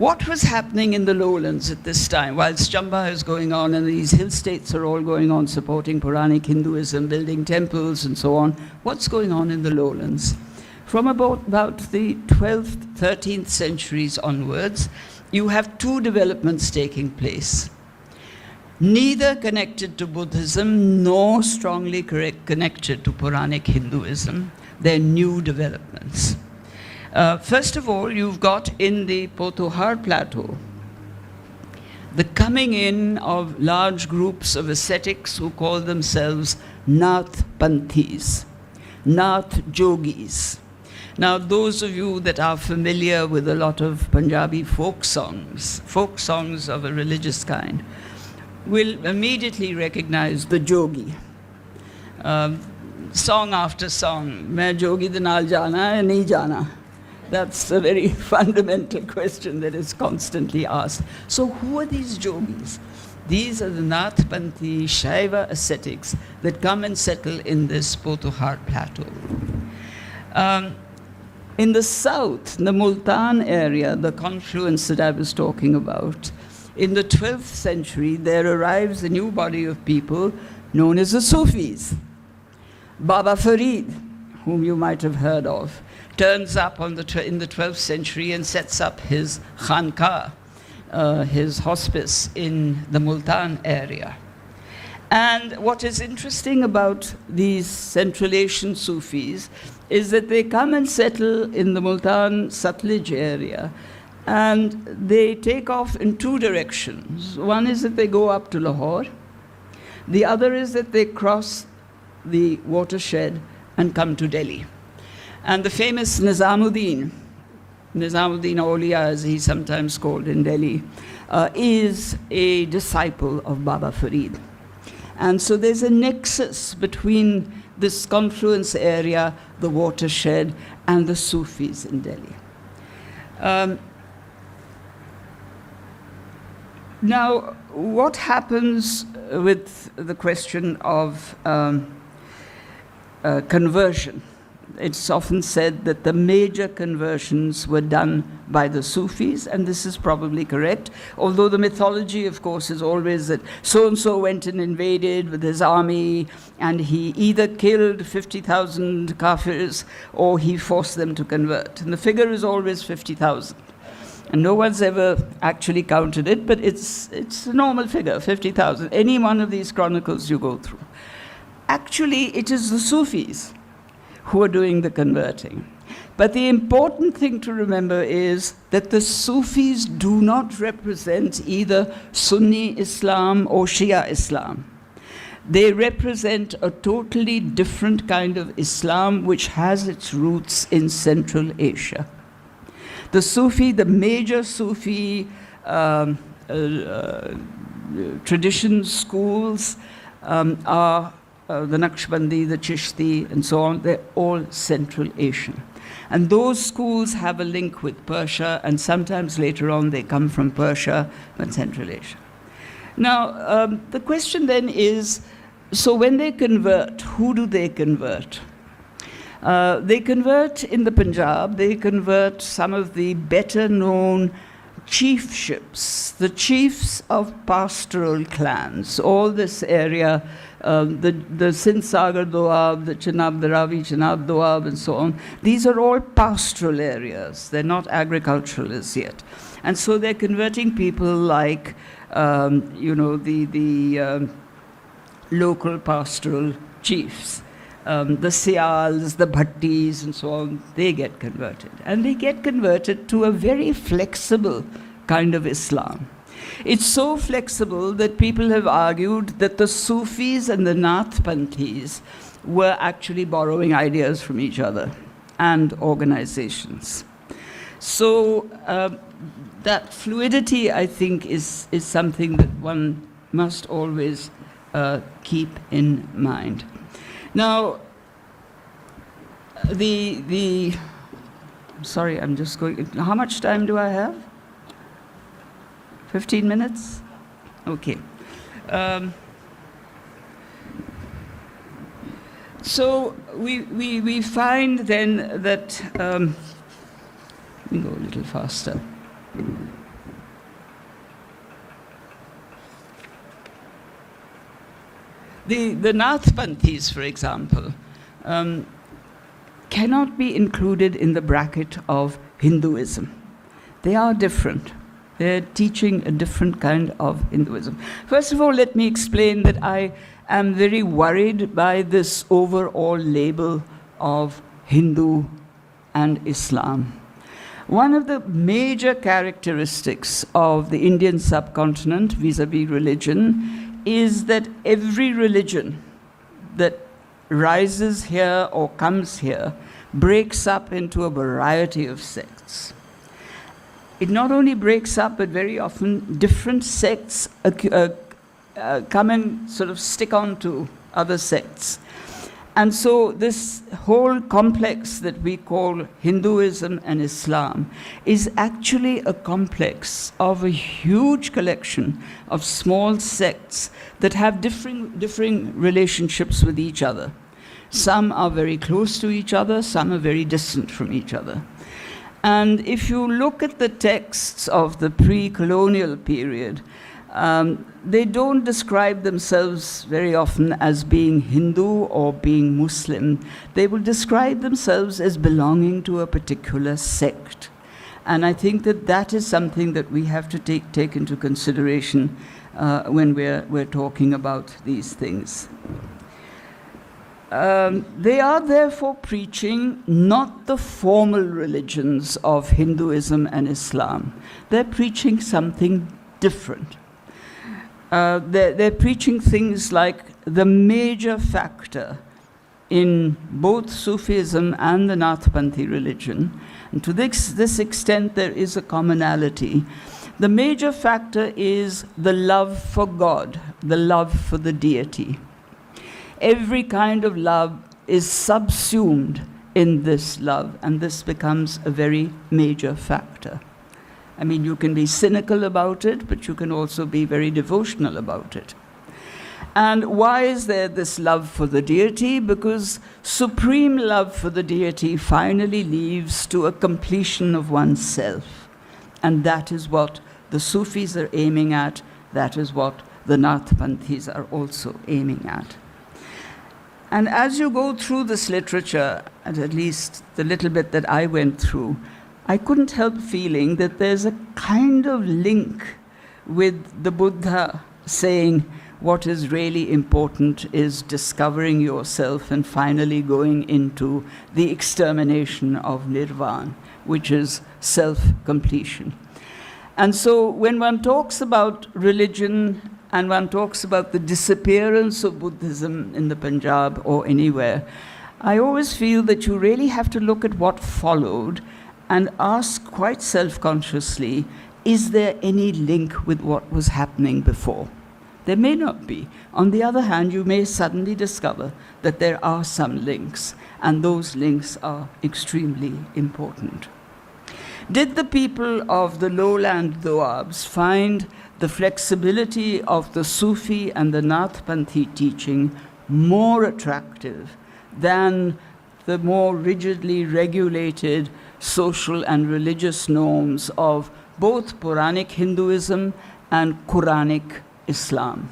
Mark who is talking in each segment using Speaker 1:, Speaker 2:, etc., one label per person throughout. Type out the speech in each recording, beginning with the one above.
Speaker 1: What was happening in the lowlands at this time, whilst Chamba is going on and these hill states are all going on supporting Puranic Hinduism, building temples and so on? What's going on in the lowlands? From about the 12th, 13th centuries onwards, you have two developments taking place. Neither connected to Buddhism nor strongly connected to Puranic Hinduism. They're new developments. First of all, you've got in the Pothohar Plateau the coming in of large groups of ascetics who call themselves Nath Panthis, Nath Jogis. Now, those of you that are familiar with a lot of Punjabi folk songs of a religious kind, will immediately recognize the Jogi. Song after song, "Main Jogi de naal jana hai, nahi jana." That's a very fundamental question that is constantly asked. So who are these Jogis? These are the Nath Panthi Shaiva ascetics that come and settle in this Pothohar Plateau. In the south, the Multan area, the confluence that I was talking about, in the 12th century, there arrives a new body of people known as the Sufis. Baba Farid, whom you might have heard of, turns up in the 12th century and sets up his khanqa, his hospice in the Multan area. And what is interesting about these Central Asian Sufis is that they come and settle in the Multan Satluj area, and they take off in two directions. One is that they go up to Lahore. The other is that they cross the watershed and come to Delhi. And the famous Nizamuddin Aulia, as he's sometimes called in Delhi, is a disciple of Baba Farid. And so there's a nexus between this confluence area, the watershed, and the Sufis in Delhi. Now, what happens with the question of conversion? It's often said that the major conversions were done by the Sufis, and this is probably correct, although the mythology, of course, is always that so-and-so went and invaded with his army, and he either killed 50,000 kafirs or he forced them to convert. And the figure is always 50,000. And no one's ever actually counted it, but it's a normal figure, 50,000. Any one of these chronicles you go through. Actually, it is the Sufis who are doing the converting. But the important thing to remember is that the Sufis do not represent either Sunni Islam or Shia Islam. They represent a totally different kind of Islam which has its roots in Central Asia. The Sufi, the major Sufi traditions, schools are the Naqshbandi, the Chishti, and so on. They're all Central Asian. And those schools have a link with Persia, and sometimes later on they come from Persia, but Central Asia. Now, the question then is, so when they convert, who do they convert? They convert in the Punjab, they convert some of the better known chiefships, the chiefs of pastoral clans, all this area, the Sindh Sagar Doab, the Chenab, the Ravi Chenab Doab, and so on. These are all pastoral areas. They're not agricultural as yet. And so they're converting people like, the local pastoral chiefs. The Sials, the Bhattis, and so on, they get converted. And they get converted to a very flexible kind of Islam. It's so flexible that people have argued that the Sufis and the Nath Panthis were actually borrowing ideas from each other and organizations. So that fluidity, I think, is something that one must always keep in mind. Now, sorry, I'm just going, how much time do I have? 15 minutes? Okay. So we find then that, let me go a little faster. The Nathpanthis, for example, cannot be included in the bracket of Hinduism. They are different. They're teaching a different kind of Hinduism. First of all, let me explain that I am very worried by this overall label of Hindu and Islam. One of the major characteristics of the Indian subcontinent vis-à-vis religion is that every religion that rises here or comes here breaks up into a variety of sects. It not only breaks up, but very often different sects come and sort of stick on to other sects. And so this whole complex that we call Hinduism and Islam is actually a complex of a huge collection of small sects that have differing relationships with each other. Some are very close to each other, some are very distant from each other. And if you look at the texts of the pre-colonial period, they don't describe themselves very often as being Hindu or being Muslim. They will describe themselves as belonging to a particular sect. And I think that that is something that we have to take into consideration when we're talking about these things. They are therefore preaching not the formal religions of Hinduism and Islam. They're preaching something different. They're preaching things like the major factor in both Sufism and the Nathpanthi religion, and to this extent there is a commonality. The major factor is the love for God, the love for the deity. Every kind of love is subsumed in this love, and this becomes a very major factor. I mean, you can be cynical about it, but you can also be very devotional about it. And why is there this love for the deity? Because supreme love for the deity finally leads to a completion of oneself. And that is what the Sufis are aiming at. That is what the Nathpanthis are also aiming at. And as you go through this literature, and at least the little bit that I went through, I couldn't help feeling that there's a kind of link with the Buddha saying what is really important is discovering yourself and finally going into the extermination of nirvana, which is self-completion. And so when one talks about religion and one talks about the disappearance of Buddhism in the Punjab or anywhere, I always feel that you really have to look at what followed and ask quite self-consciously, is there any link with what was happening before? There may not be. On the other hand, you may suddenly discover that there are some links, and those links are extremely important. Did the people of the lowland Doabs find the flexibility of the Sufi and the Nathpanthi teaching more attractive than the more rigidly regulated social and religious norms of both Puranic Hinduism and Quranic Islam?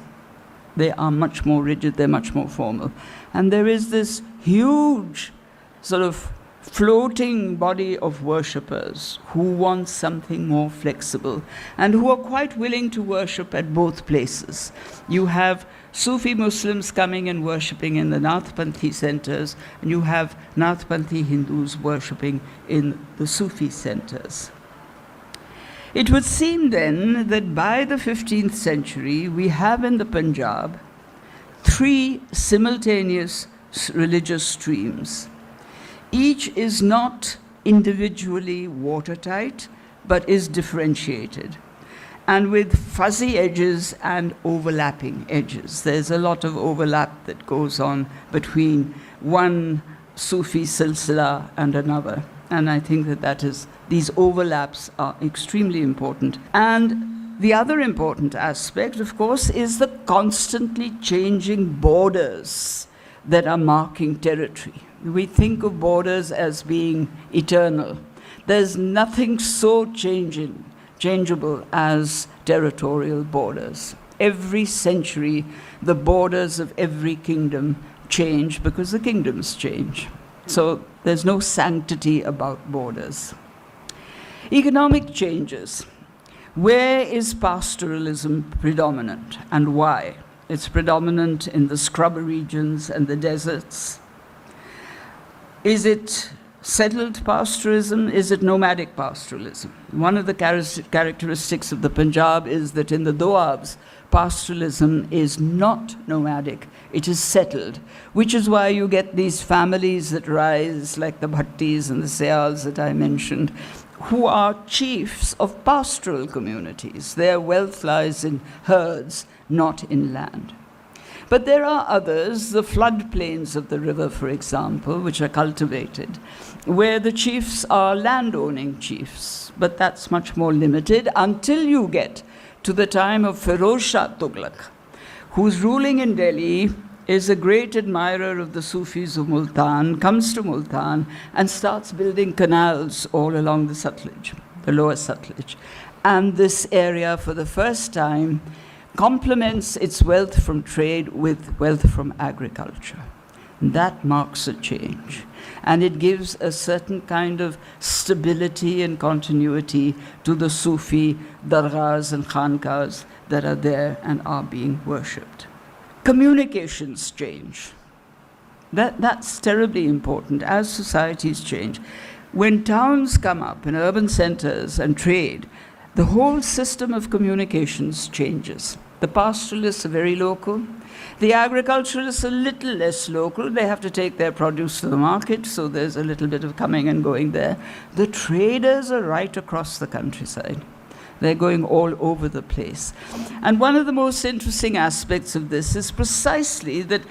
Speaker 1: They are much more rigid, they're much more formal. And there is this huge sort of floating body of worshippers who want something more flexible and who are quite willing to worship at both places. You have Sufi Muslims coming and worshipping in the Nathpanthi centers, and you have Nathpanthi Hindus worshipping in the Sufi centers. It would seem then that by the 15th century, we have in the Punjab 3 simultaneous religious streams. Each is not individually watertight, but is differentiated, and with fuzzy edges and overlapping edges. There's a lot of overlap that goes on between one Sufi silsila and another. And I think that these overlaps are extremely important. And the other important aspect, of course, is the constantly changing borders that are marking territory. We think of borders as being eternal. There's nothing so changeable as territorial borders. every century, the borders of every kingdom change because the kingdoms change. So there's no sanctity about borders. Economic changes. Where is pastoralism predominant and why? It's predominant in the scrub regions and the deserts. Is it settled pastoralism? Is it nomadic pastoralism? One of the characteristics of the Punjab is that in the Doabs, pastoralism is not nomadic, it is settled, which is why you get these families that rise, like the Bhattis and the Sayals that I mentioned, who are chiefs of pastoral communities. Their wealth lies in herds, not in land. But there are others, the floodplains of the river, for example, which are cultivated, where the chiefs are landowning chiefs. But that's much more limited until you get to the time of Feroz Shah Tughlaq, who's ruling in Delhi, is a great admirer of the Sufis of Multan, comes to Multan and starts building canals all along the Sutlej, the lower Sutlej. And this area, for the first time, complements its wealth from trade with wealth from agriculture. That marks a change. And it gives a certain kind of stability and continuity to the Sufi dargahs and khanqahs that are there and are being worshipped. Communications change. That's terribly important as societies change. When towns come up in urban centers and trade, the whole system of communications changes. The pastoralists are very local. The agriculturalists are a little less local. They have to take their produce to the market, so there's a little bit of coming and going there. The traders are right across the countryside. They're going all over the place. And one of the most interesting aspects of this is precisely that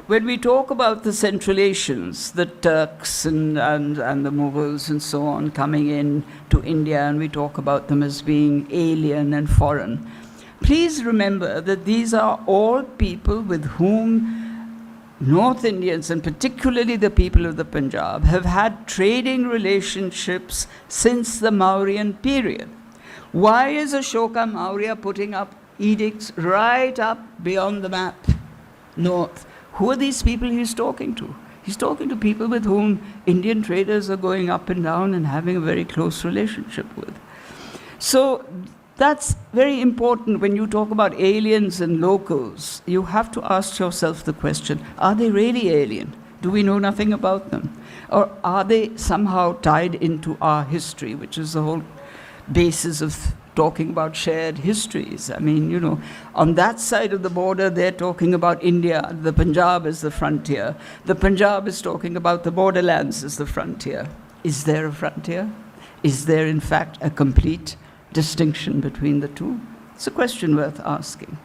Speaker 1: when we talk about the Central Asians, the Turks and the Mughals and so on coming in to India, and we talk about them as being alien and foreign, please remember that these are all people with whom North Indians, and particularly the people of the Punjab, have had trading relationships since the Mauryan period. Why is Ashoka Maurya putting up edicts right up beyond the map, north? Who are these people he's talking to? He's talking to people with whom Indian traders are going up and down and having a very close relationship with. So that's very important when you talk about aliens and locals. You have to ask yourself the question, are they really alien? Do we know nothing about them? Or are they somehow tied into our history, which is the whole basis of talking about shared histories? I mean, you know, on that side of the border, they're talking about India, the Punjab as the frontier. The Punjab is talking about the borderlands as the frontier. Is there a frontier? Is there, in fact, a complete distinction between the two? It's a question worth asking.